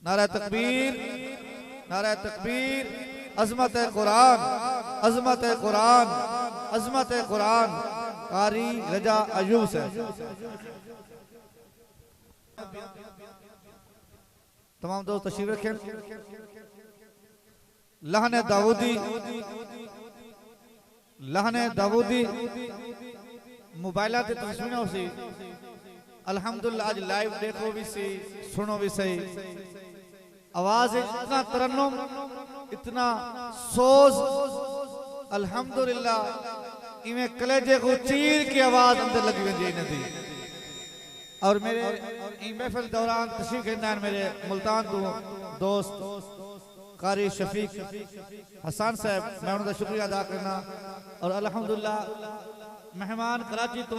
नारा तकबीर, नारा तकबीर। अजमत है कुरान, अजमत है कुरान, अजमत है कुरान। कारी रजा अयूब से तमाम दोस्त तशरीफ रखें। लहने दाऊदी, लहने दाऊदी मोबाइल ते तस्वीरों से अल्हम्दुलिल्लाह आज लाइव देखो भी सही, सुनो भी सही। आवाज इतना तरन्नुम, इतना सोज, अल्हम्दुलिल्लाह इवें कलेजे को चीर की आवाज अंदर लगी वेंदी नदी। और मेरे महफिल दौरान तशरीफ लेना मेरे मुल्तान तो दोस्त कारी शफीक हसन साहब, मैं उनका शुक्रिया अदा करना। और अल्हम्दुलिल्लाह मेहमान कराची तो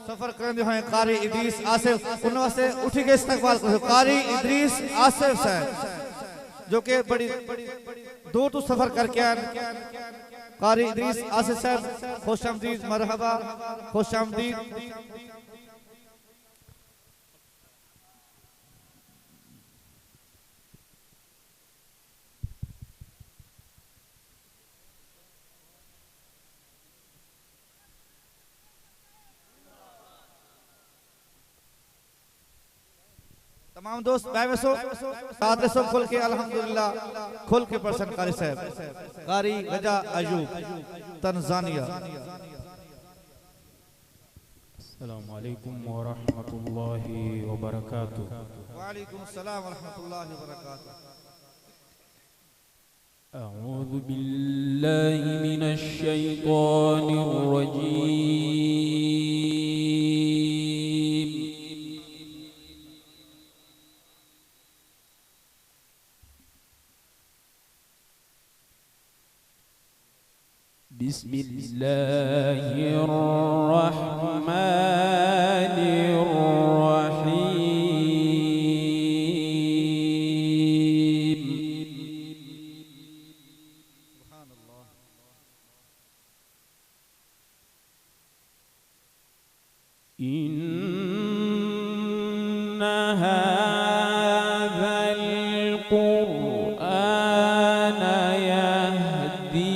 सफर करते हुए कारी इदरीस आसिफ उनसे उठी के इस्तकबाल करो। कारी इदरीस आसिफ साहब जो कि बड़ी दूर तो सफर करके आए। कारी इदरीस आसिफ साहब खुशामदीद, मरहबा, खुशामदीद। तमाम दोस्त बैवसो साथ सब खुल के अल्हम्दुलिल्लाह खुल के पर्सन कारी साहब, कारी रजा अयूब तंजानिया। अस्सलामु अलैकुम व रहमतुल्लाहि व बरकातुहू। वालेकुम अस्सलाम व रहमतुल्लाहि व बरकातुहू। अऊज़ु बिल्लाहि मिनश शैतानिर रजीम। बिस्मिल्लाहिर रहमानिर रहीम। इन्ना हाज़ल क़ुरआन यहदी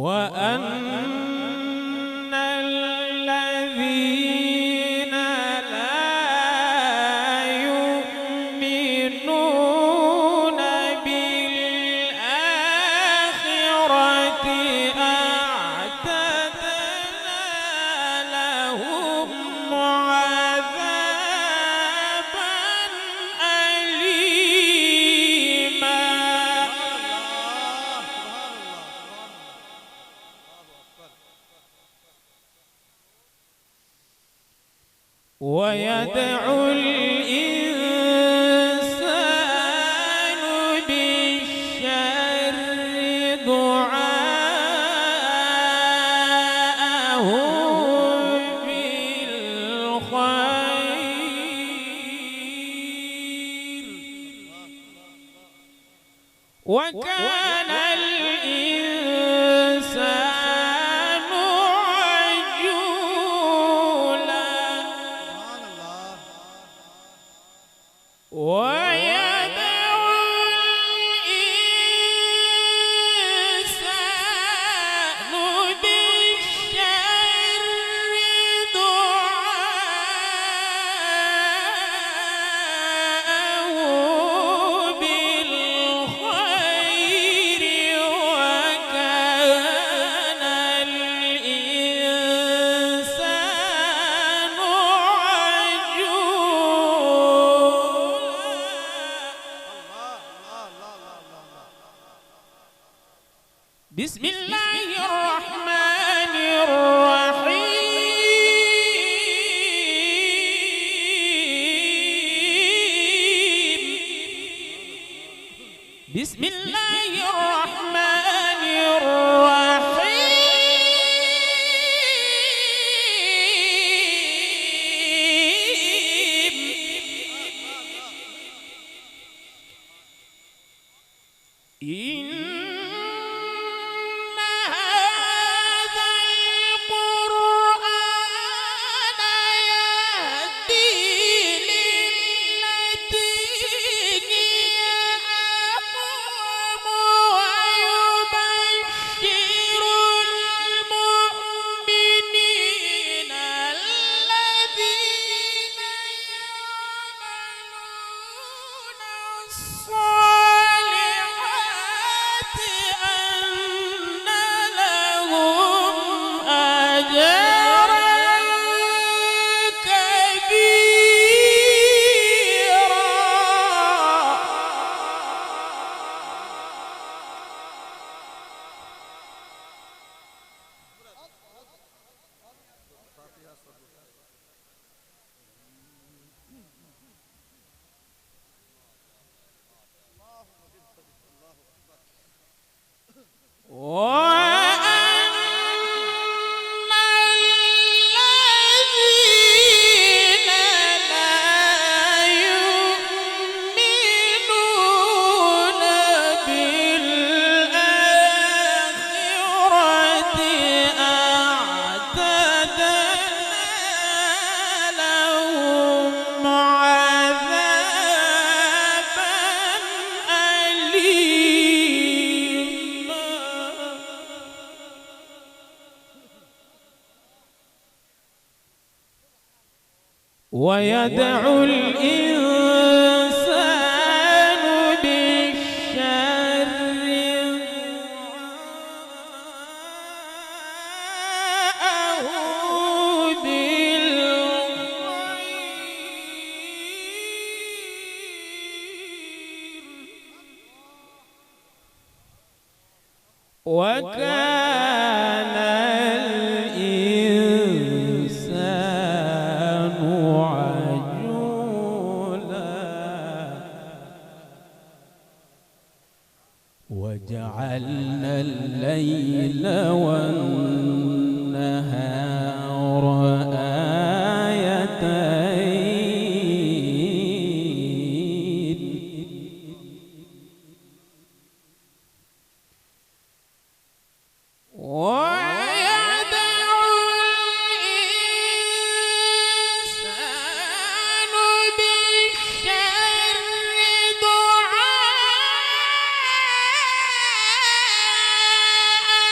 وأن الذين ويدعو الإنسان بالشر دعاءه بالخير وكان الإنسان عجولا ويدعو الإنسان بالشر دعاءه بالخير وكان الإنسان عجولا بسم الله الرحمن الرحيم بسم الله الرحمن الرحيم إن هذا القرآن يهدي للتي هي أقوم ويبشر المؤمنين الذين يعملون الصالحات أن لهم أجرا وأن الذين لا يؤمنون بالآخرة أعتدنا لهم عذابا أليما ويدعو الإنسان بالشر دعاءه بالخير وكان الإنسان عجولا وجعلنا الليل والنهار آيتين ويدعو الإنسان بالشر دعاءه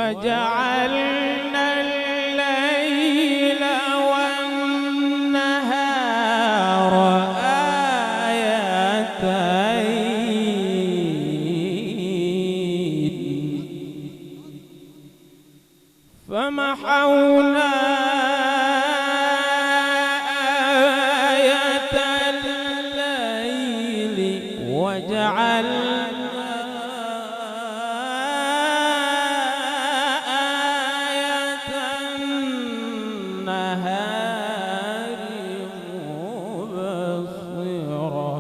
وجعلنا الليل والنهار آيتين فمحونا آية الليل وجعلنا آية النهار مبصرة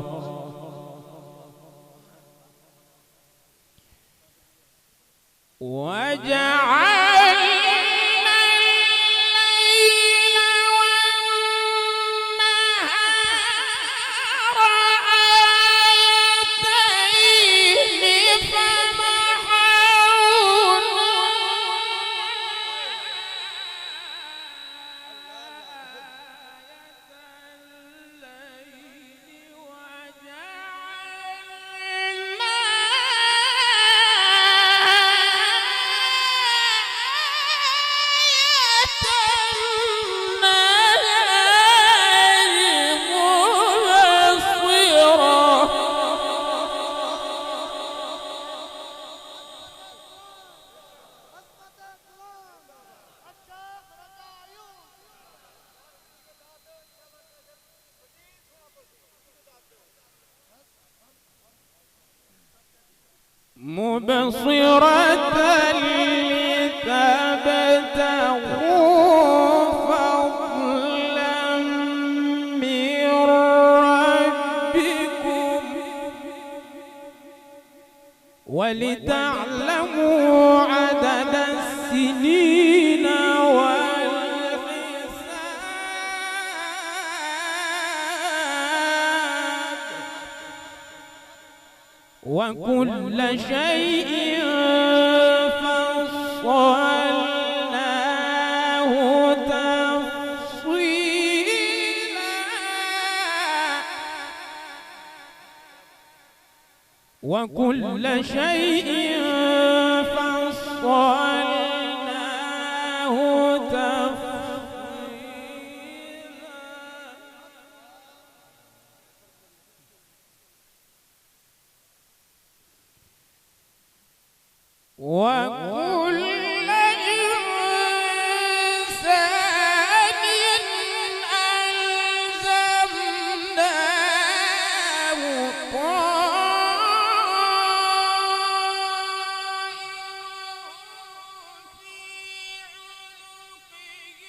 وجعلنا الليل والنهار آيتين فمحونا مبصرة لتبتغوا فضلا من ربكم ولتعلموا عدد السنين والحساب وكل شيء فصلناه تفصيلا وكل شيء فصلناه تفصيلا وكل إنسان ألزمناه طائره في عنقه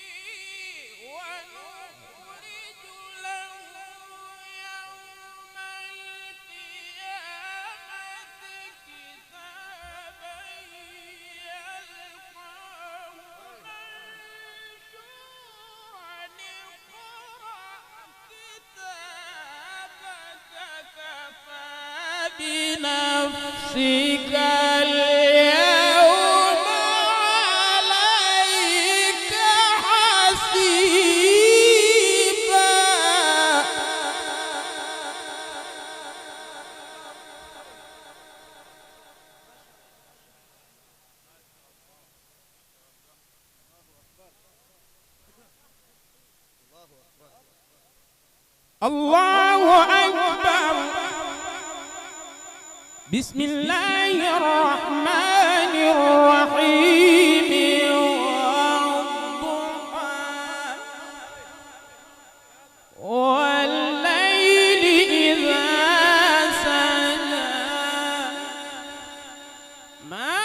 ونخرج له يوم القيامة كتابا يلقاه منشورا اقرأ كتابك كفى بنفسك اليوم عليك حسيبا الله أكبر بسم الله الرحمن الرحيم والضحى والليل إذا سجى ما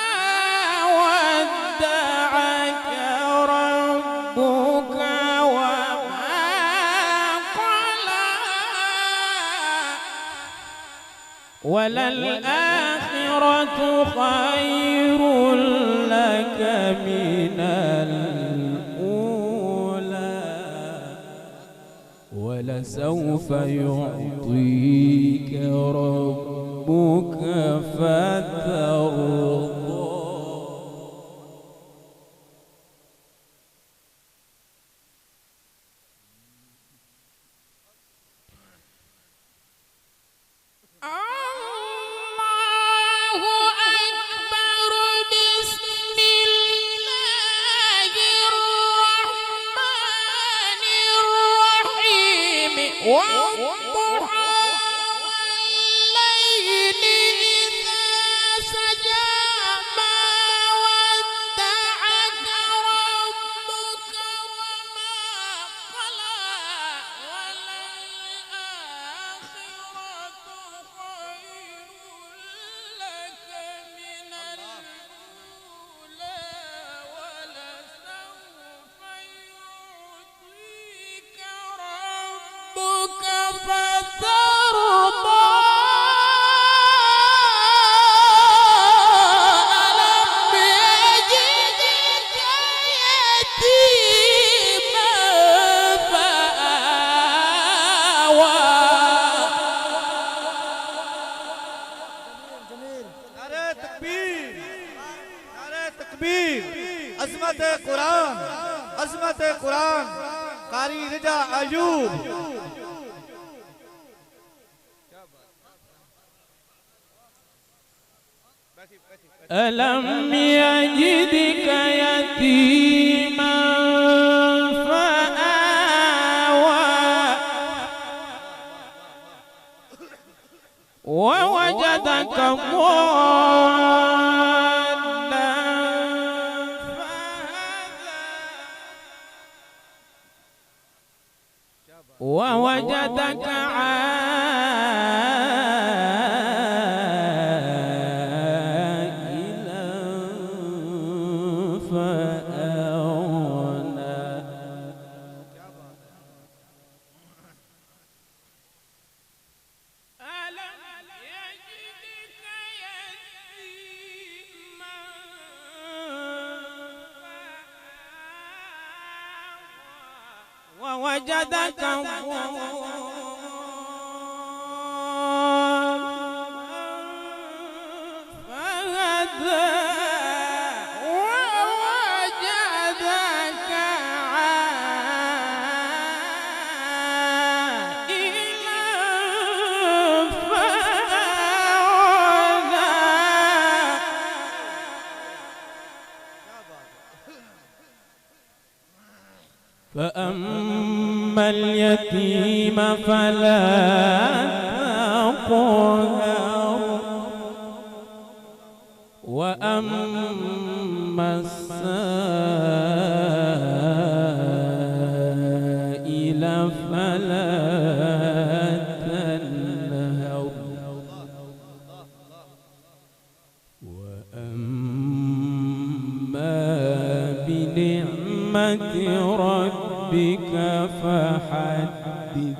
ودعك ربك وما قلى وللآخرة خير لك من الأولى ولسوف يعطيك ربك فترضى الله أكبر بسم الله कबीर अजमत कुरान कारी रजा अयूब ألم يجدك يتيما فآوى ووجدك ضالا فهدى ووجدك ووجدك فهدى ووجدك عائلا فأغنى فأما اليتيم فلا تقهر وأما السائل فلا تنهر وأما بنعمة ربك فحدث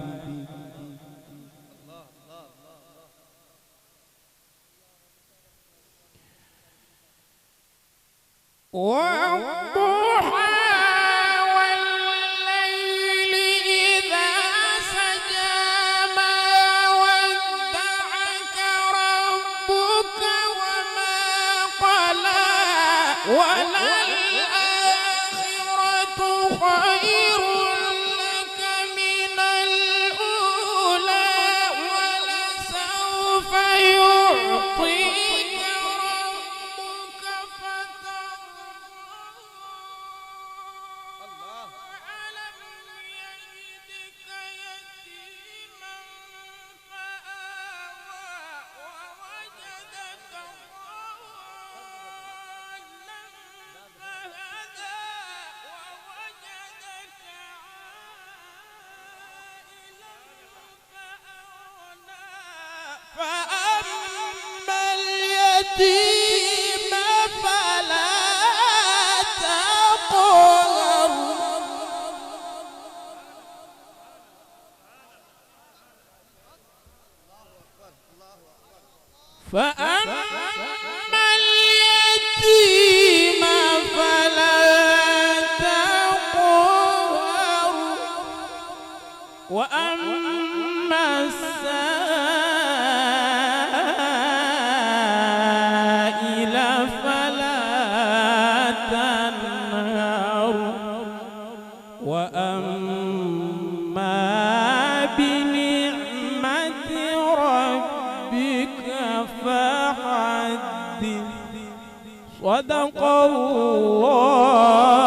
والضحى والليل إذا سجى ما ودعك ربك وما قلى وللآخرة خير لك من الأولى ولسوف يعطيك ربك فترضى ألم يجدك يتيما فآوى ووجدك ضالا فهدى ووجدك عائلا فأغنى فأما اليتيم فلا تقهر فأما اليتيم فلا تقهر وأما السائل فلا تنهر وأما بنعمة ربك فحدث صدق الله